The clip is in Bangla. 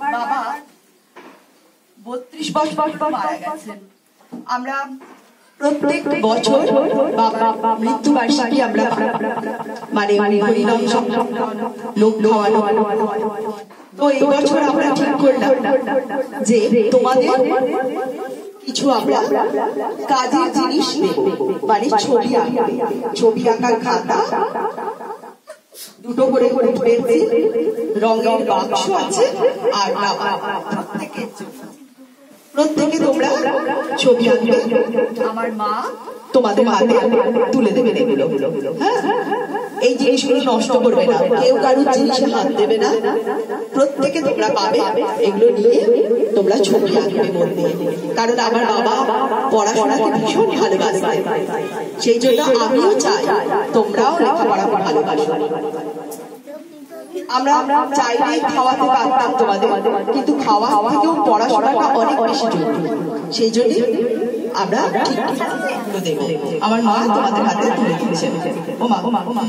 বাবা 32 বছর মারা গেছেন। আমরা প্রত্যেক বছর বাবা মৃত্যুবার্ষিকী আমরা মানে হরিনাম সংকীর্তন লোক খাওয়ানো। তো এই বছর আমরা ঠিক করলাম যে তোমাদের কিছু আমরা কাজের জিনিস নেব, মানে ছবি আঁকার খাতা, দুটো করে পেন্সিল, রঙের বাক্স আছে, আর প্রত্যেকে তোমরা ছবি আঁকবে। আমার মা তোমাদের হাতে তুলে দেবে এগুলো। হ্যাঁ, এই জিনিসগুলো নষ্ট করবে না, কেউ কারোর জিনিসে হাত দেবে না, প্রত্যেকে তোমরা পাবে। এগুলো নিয়ে তোমরা ছবি আঁকবে মন দিয়ে। কারণ আমার বাবা পড়াশোনাকে ভীষণ ভালোবাসে, সেই জন্য আমিও চাই তোমরাও লেখাপড়া ভালোবাসো। আমরা চাইলে খাওয়াতে পারতাম তোমাদের, কিন্তু খাওয়া থেকেও পড়াশোনাটা অনেক বেশি জরুরি, সেই জন্য আমরা দেব। আমার মা তোমাদের হাতে তুলে দিচ্ছে। ও মা, ও মা, ও মা,